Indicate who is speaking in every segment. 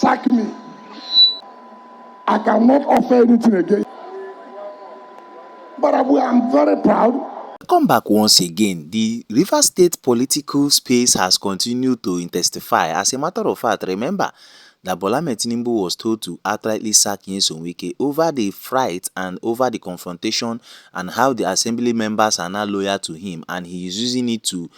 Speaker 1: sack me, I cannot offer anything again. But I'm very proud.
Speaker 2: Come back once again. The Rivers State political space has continued to intensify. As a matter of fact, remember that Tinubu was told to outrightly sack Nyesom Wike over the fright and over the confrontation and how the assembly members are now loyal to him, and he is using it to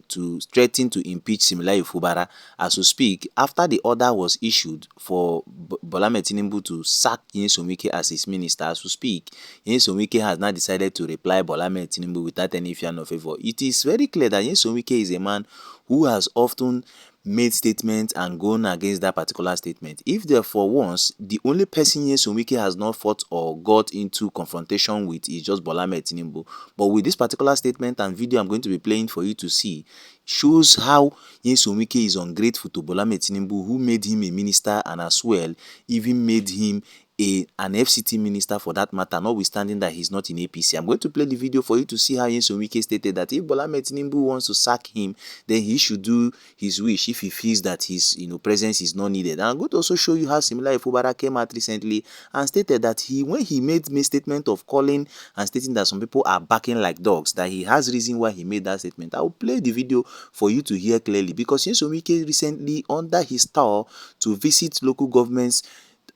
Speaker 2: to threaten to impeach Fubara as we speak, after the order was issued for Tinubu to sack Nyesom Wike as his minister. As we speak, Nyesom Wike has now decided to reply Tinubu without any fear nor favor. It is very clear that Nyesom Wike is a man who has often made statements and gone against that particular statement. If therefore once the only person Nyesom Wike has not fought or got into confrontation with is just Tinubu, but with this particular statement and video I'm going to be playing for you to see, shows how Nyesom Wike is ungrateful to Tinubu, who made him a minister and as well even made him an FCT minister for that matter, notwithstanding that he's not in APC. I'm going to play the video for you to see how Nyesom Wike stated that if Tinubu wants to sack him, then he should do his wish if he feels that his presence is not needed. And I'm going to also show you how similar Fubara came out recently and stated that when he made a statement of calling and stating that some people are barking like dogs, that he has reason why he made that statement. I will play the video for you to hear clearly, because Nyesom Wike recently, under his tour to visit local governments,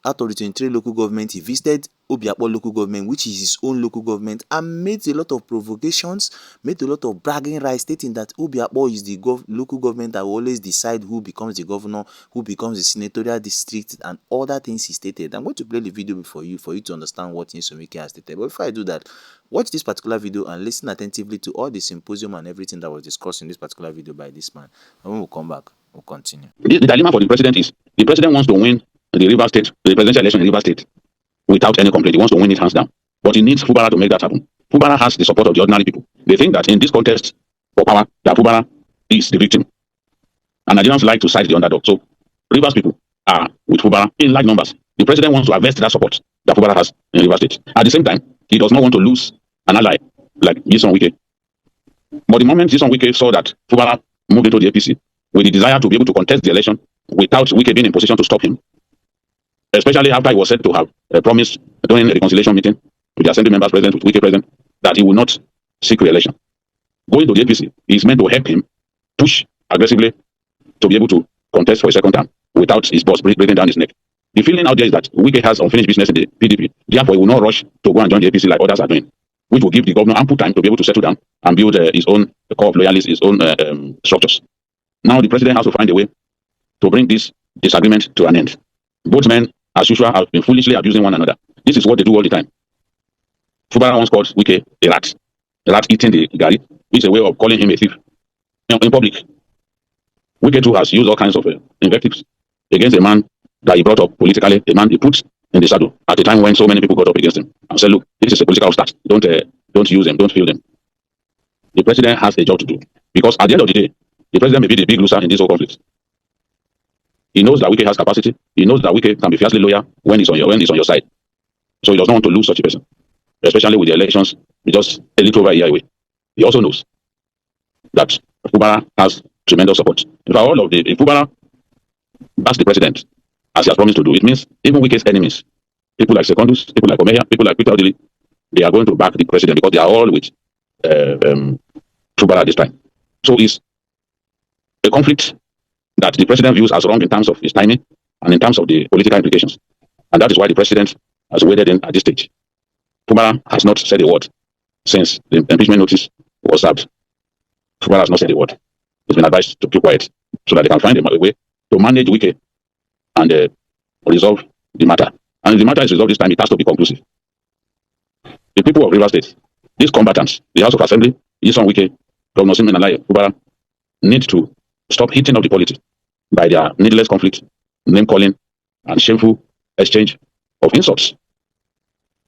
Speaker 2: out of the 23 local government, he visited Obiakpo local government, which is his own local government, and made a lot of provocations, made a lot of bragging rights, stating that Obiakpo is the local government that will always decide who becomes the governor, who becomes the senatorial district, and other things he stated. I'm going to play the video for you to understand what Nyesom Wike has stated. But before I do that, watch this particular video and listen attentively to all the symposium and everything that was discussed in this particular video by this man. And when we come back, we'll continue.
Speaker 3: The dilemma for the president is the president wants to win the Rivers State, the presidential election in Rivers State, without any complaint. He wants to win it hands down. But he needs Fubara to make that happen. Fubara has the support of the ordinary people. They think that in this contest for power, that Fubara is the victim. And Nigerians like to side the underdog. So Rivers people are with Fubara in large numbers. The president wants to harvest that support that Fubara has in Rivers State. At the same time, he does not want to lose an ally like Nyesom Wike. But the moment Nyesom Wike saw that Fubara moved into the APC with the desire to be able to contest the election without Wike being in position to stop him, especially after he was said to have promised during a reconciliation meeting with the assembly members present, with Wike present, that he will not seek re-election. Going to the APC is meant to help him push aggressively to be able to contest for a second term without his boss breathing down his neck. The feeling out there is that Wike has unfinished business in the PDP. Therefore, he will not rush to go and join the APC like others are doing, which will give the governor ample time to be able to settle down and build his own core of loyalists, his own structures. Now, the president has to find a way to bring this disagreement to an end. Both men, as usual, have been foolishly abusing one another. This is what they do all the time. Fubara once called Wike a rat eating the gari, which is a way of calling him a thief in public. Wike too has used all kinds of invectives against a man that he brought up politically, a man he put in the saddle at a time when so many people got up against him and said, look, this is a political start. Don't use them, don't feel them. The president has a job to do, because at the end of the day, the president may be the big loser in this whole conflict. He knows that Wike has capacity. He knows that Wike can be fiercely loyal when he's on your side. So he does not want to lose such a person, especially with the elections just a little over a year away. He also knows that Fubara has tremendous support. If Fubara backs the president, as he has promised to do, it means even Wike's enemies, people like Secondus, people like Omeya, people like Peter Odili, they are going to back the president because they are all with Fubara at this time. So it's a conflict that the president views as wrong in terms of his timing and in terms of the political implications. And that is why the president has waded in at this stage. Fubara has not said a word since the impeachment notice was served. Fubara has not said a word. He's been advised to keep quiet so that they can find a way to manage Wike and resolve the matter. And if the matter is resolved this time, it has to be conclusive. The people of Rivers State, these combatants, the House of Assembly, Nyesom Wike, Governor Simenalaye Fubara, need to stop heating up the politics by their needless conflict, name calling, and shameful exchange of insults.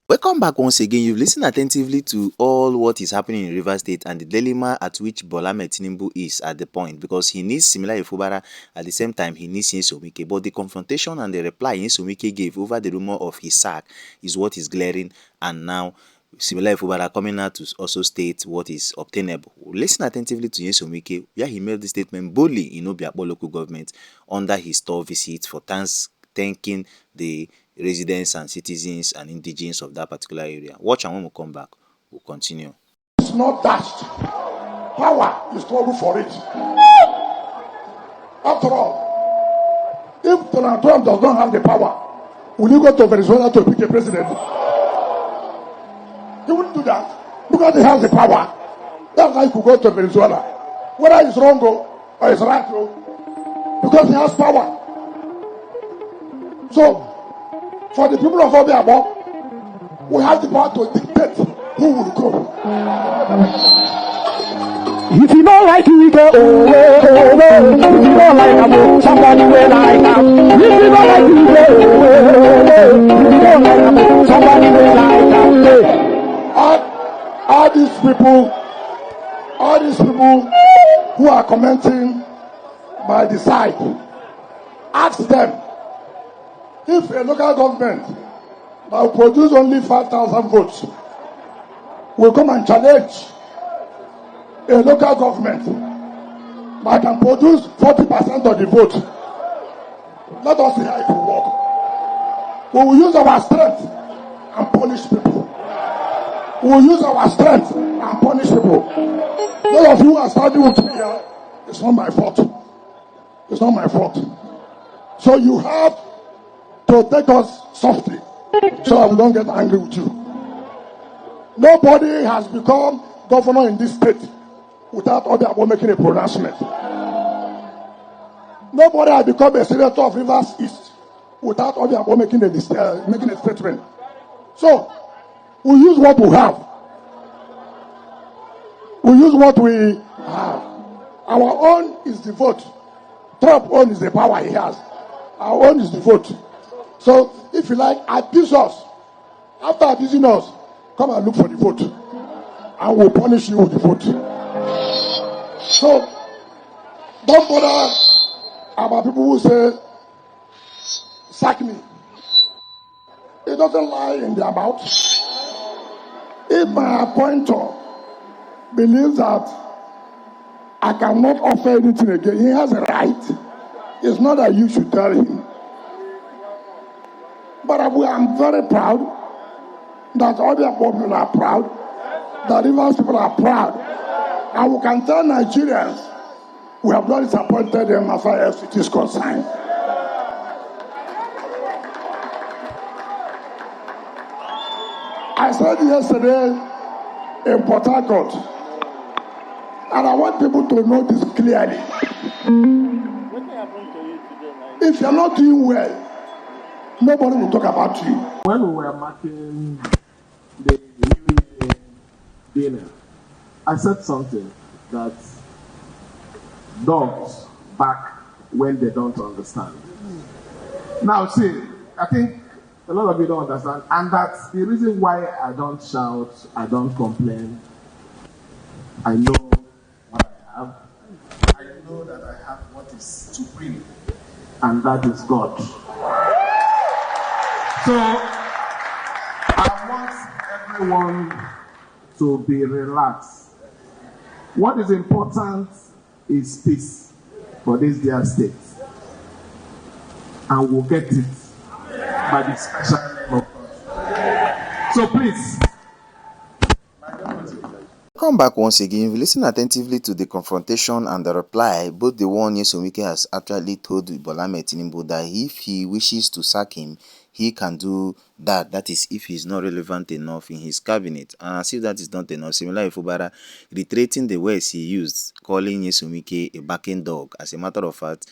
Speaker 2: Welcome back once again. You've listened attentively to all what is happening in Rivers State and the dilemma at which Tinubu is at the point, because he needs similar Fubara, at the same time he needs Nyesom Wike. But the confrontation and the reply Nyesom Wike gave over the rumor of his sack is what is glaring, and now Similarly, Fubara coming out to also state what is obtainable. Listen attentively to Nyesom Wike, where he made this statement boldly in Obiakpo local government under his store visit for thanking the residents and citizens and indigenes of that particular area. Watch, and when we come back, we'll continue.
Speaker 1: It's not dashed. Power is struggle for it. After all, if Donald Trump does not have the power, will he go to Venezuela to pick a president? He wouldn't do that because he has the power. That's why he could go to Venezuela. Whether it's wrong or it's right, because he has power. So, for the people of Obiakpo, we have the power to dictate who will go.
Speaker 4: If you don't like it, we go away. If you don't like it, somebody will like it. If you don't like it, we go away. If you don't like it, somebody will like it.
Speaker 1: All these people who are commenting by the side, ask them if a local government that will produce only 5,000 votes will come and challenge a local government that can produce 40% of the vote. Let us see how it will work. We will use our strength and punish people. We will use our strength and punish people. Those of you who are standing with me here, it's not my fault. It's not my fault. So you have to take us softly so that we don't get angry with you. Nobody has become governor in this state without Obiakpo making a pronouncement. Nobody has become a senator of Rivers East without Obiakpo making a statement. So, we use what we have. We use what we have. Our own is the vote. Trump's own is the power he has. Our own is the vote. So, if you like, abuse us. After abusing us, come and look for the vote. And we'll punish you with the vote. So, don't bother about people who say, sack me. It doesn't lie in their mouth. If my appointer believes that I cannot offer anything again, he has a right. It's not that you should tell him. But I'm very proud that all the people are proud, that Rivers people are proud. And we can tell Nigerians we have not disappointed them as far as it is concerned. I said yesterday in Port Harcourt, and I want people to know this clearly. If you're not doing well, nobody will talk about you.
Speaker 5: When we were marking the New Year dinner, I said something that dogs bark when they don't understand. Now, see, I think a lot of you don't understand, and that's the reason why I don't shout, I don't complain. I know what I have. I know that I have what is supreme, and that is God. So, I want everyone to be relaxed. What is important is peace for this dear state. And we'll get it by the special name of God. So please.
Speaker 2: Come back once again. If you listen attentively to the confrontation and the reply, both the one Nyesom Wike has actually told Bola Tinubu that if he wishes to sack him, he can do that. That is, if he's not relevant enough in his cabinet. And as if that is not enough, similarly, Fubara reiterating the words he used, calling Nyesom Wike a barking dog. As a matter of fact,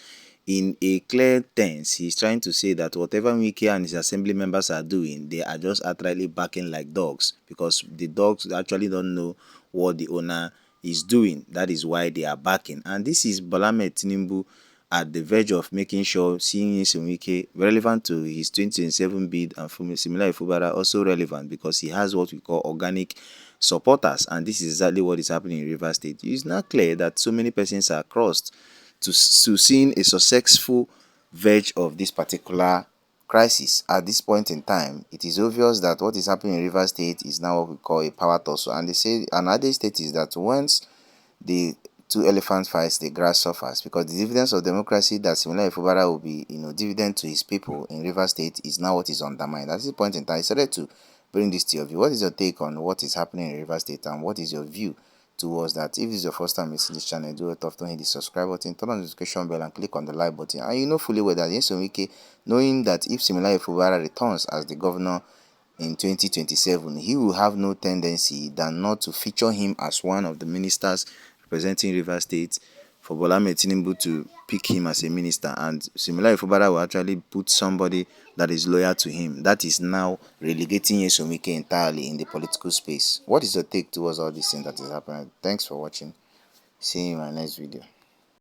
Speaker 2: in a clear tense, he's trying to say that whatever Wike and his assembly members are doing, they are just outrightly barking like dogs, because the dogs actually don't know what the owner is doing. That is why they are barking. And this is Bola Tinubu at the verge of making sure seeing Nyesom Wike relevant to his 2027 bid, and similarly Fubara also relevant because he has what we call organic supporters, and this is exactly what is happening in Rivers State. It's not clear that so many persons are crossed to seeing a successful verge of this particular crisis at this point in time, it is obvious that what is happening in Rivers State is now what we call a power tussle. And they say another state is that once the two elephants fights, the grass suffers, because the dividends of democracy that Similar Fubara will be, dividend to his people in Rivers State is now what is undermined. At this point in time, I decided to bring this to your view. What is your take on what is happening in Rivers State, and what is your view towards that? If this is your first time visiting this channel, do it often, hit the subscribe button, turn on the notification bell, and click on the like button. And you know fully well that Nyesom Wike, knowing that if Similar Fubara returns as the governor in 2027, he will have no tendency than not to feature him as one of the ministers representing Rivers State, for Bola Tinubu to pick him as a minister, and similarly Fubara will actually put somebody that is loyal to him. That is now relegating Nyesom Wike entirely in the political space. What is your take towards all this thing that is happening? Thanks for watching. See you in my next video.